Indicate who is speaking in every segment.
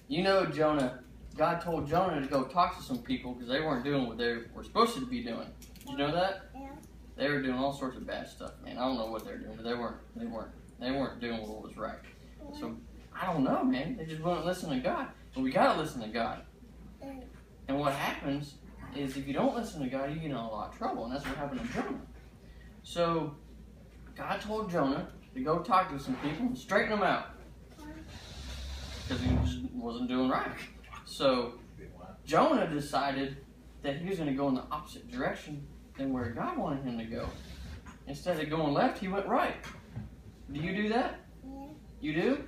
Speaker 1: You know, Jonah, God told Jonah to go talk to some people because they weren't doing what they were supposed to be doing. Did you know that?
Speaker 2: Yeah.
Speaker 1: They were doing all sorts of bad stuff, man. I don't know what they were doing, but they weren't doing what was right. So I don't know, man. They just wouldn't listen to God. But we gotta listen to God. And what happens is if you don't listen to God, you get in a lot of trouble, and that's what happened to Jonah. So God told Jonah to go talk to some people and straighten them out because he just wasn't doing right. So Jonah decided that he was going to go in the opposite direction than where God wanted him to go. Instead of going left, he went right. Do you do that?
Speaker 2: Yeah.
Speaker 1: You do?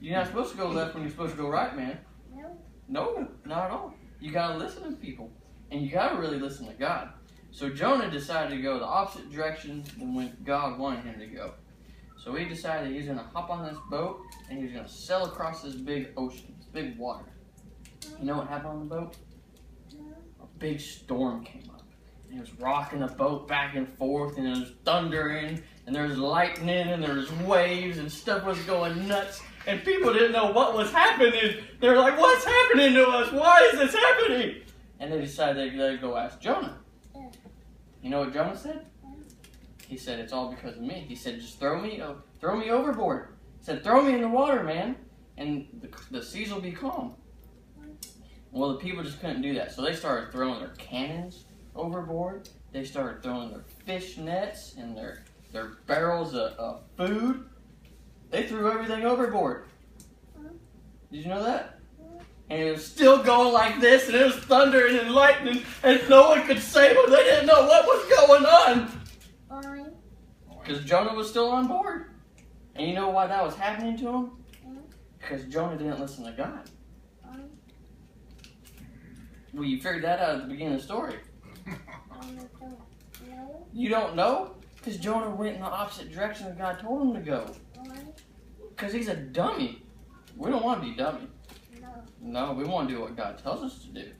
Speaker 1: You're not supposed to go left when you're supposed to go right, man.
Speaker 2: No.
Speaker 1: No, not at all. You got to listen to people. And you got to really listen to God. So Jonah decided to go the opposite direction than when God wanted him to go. So he decided he was going to hop on this boat and he was going to sail across this big ocean, this big water. You know what happened on the boat? A big storm came up. And it was rocking the boat back and forth, and it was thundering, and there was lightning, and there was waves, and stuff was going nuts. And people didn't know what was happening. They were like, what's happening to us? Why is this happening? And they decided they'd go ask Jonah. You know what Jonah said? He said, it's all because of me. He said, just throw me overboard. He said, throw me in the water, man, and the seas will be calm. Well, the people just couldn't do that. So they started throwing their cannons overboard. They started throwing their fish nets and their barrels of food. They threw everything overboard. Did you know that? And it was still going like this, and it was thundering and lightning, and no one could save them. They didn't know what was going on. Because Jonah was still on board. And you know why that was happening to him? Because Jonah didn't listen to God. Well, you figured that out at the beginning of the story. You don't know? Because Jonah went in the opposite direction that God told him to go. Because he's a dummy. We don't want to be dummy. No, we want to do what God tells us to do.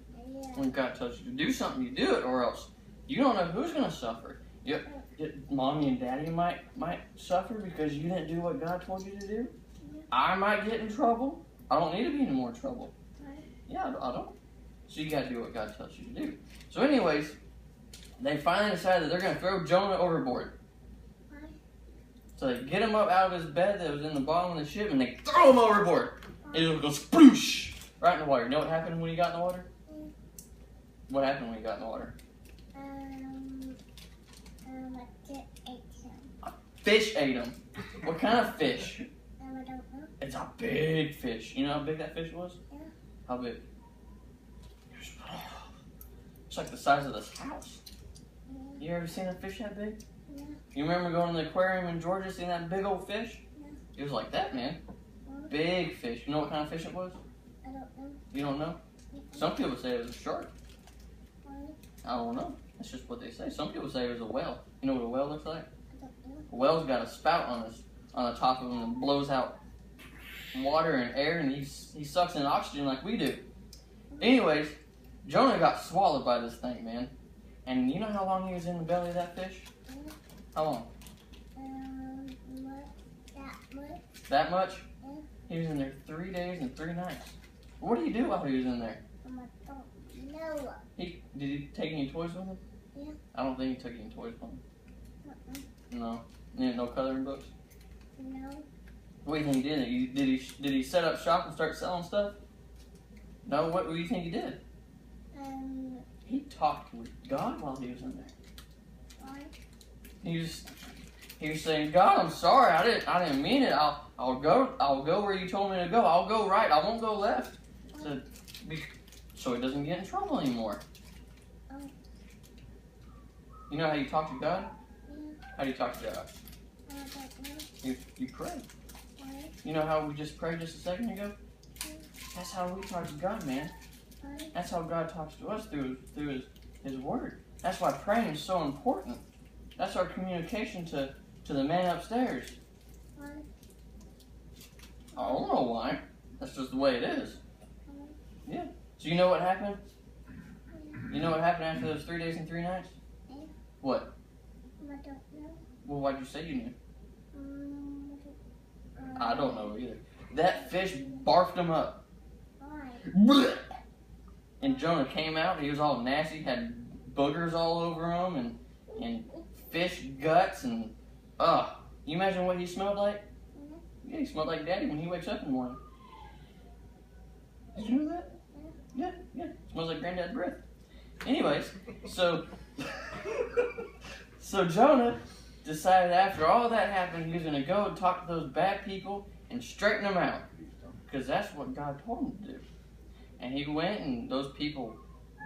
Speaker 1: When God tells you to do something, you do it, or else you don't know who's going to suffer. Mommy and Daddy might suffer because you didn't do what God told you to do. I might get in trouble. I don't need to be in more trouble. Yeah, I don't. So you got to do what God tells you to do. So anyways, they finally decided that they're going to throw Jonah overboard. So they get him up out of his bed that was in the bottom of the ship, and they throw him overboard. And it goes sploosh right in the water. You know what happened when he got in the water? What happened when he got in the water? A fish ate him. What kind of fish?
Speaker 2: I don't know.
Speaker 1: It's a big fish. You know how big that fish was?
Speaker 2: Yeah.
Speaker 1: How big? It's like the size of this house. You ever seen a fish that big?
Speaker 2: Yeah.
Speaker 1: You remember going to the aquarium in Georgia, seeing that big old fish?
Speaker 2: Yeah.
Speaker 1: It was like that, man. Big fish. You know what kind of fish it was?
Speaker 2: I don't know.
Speaker 1: You don't know? Some people say it was a shark. I don't know. That's just what they say. Some people say it was a whale. You know what a whale looks like?
Speaker 2: I don't know.
Speaker 1: A whale's got a spout on the top of him and blows out water and air, and he sucks in oxygen like we do. Anyways, Jonah got swallowed by this thing, man. And you know how long he was in the belly of that fish? How long?
Speaker 2: That much.
Speaker 1: That much?
Speaker 2: Yeah.
Speaker 1: He was in there 3 days and 3 nights. What did he do while he was in there?
Speaker 2: I don't know.
Speaker 1: Did he take any toys with him?
Speaker 2: Yeah.
Speaker 1: I don't think he took any toys with him. No. No coloring books?
Speaker 2: No.
Speaker 1: What do you think he did? Did he set up shop and start selling stuff? No. What do you think he did? He talked with God while he was in there.
Speaker 2: Why?
Speaker 1: He was saying, God, I'm sorry. I didn't mean it. I'll go where you told me to go. I'll go right. I won't go left. So he doesn't get in trouble anymore. You know how you talk to God?
Speaker 2: Yeah.
Speaker 1: How do you talk to God?
Speaker 2: I don't know.
Speaker 1: You pray.
Speaker 2: Why?
Speaker 1: You know how we just prayed just a second ago? That's how we talk to God, man.
Speaker 2: Why?
Speaker 1: That's how God talks to us through His Word. That's why praying is so important. That's our communication to the man upstairs.
Speaker 2: Why?
Speaker 1: I don't know why. That's just the way it is.
Speaker 2: Why?
Speaker 1: Yeah. So you know what happened? You know what happened after those 3 days and 3 nights?
Speaker 2: Yeah.
Speaker 1: What?
Speaker 2: I don't know.
Speaker 1: Well, why'd you say you knew?
Speaker 2: I
Speaker 1: I don't know either. That fish barfed him up.
Speaker 2: Why?
Speaker 1: And Jonah came out, and he was all nasty, had boogers all over him, and fish guts, and you imagine what he smelled like? Yeah, he smelled like Daddy when he wakes up in the morning. Did you know that? Yeah. Smells like Granddad's breath. Anyways, so Jonah decided after all that happened, he was going to go and talk to those bad people and straighten them out. Because that's what God told him to do. And he went, and those people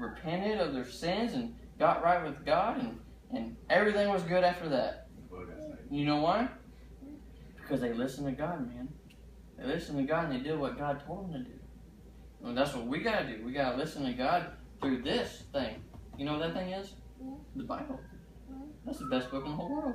Speaker 1: repented of their sins and got right with God, and everything was good after that. You know why? Because they listened to God, man. They listened to God, and they did what God told them to do. And that's what we got to do. We got to listen to God through this thing. You know what that thing is? The Bible. That's the best book in the whole world.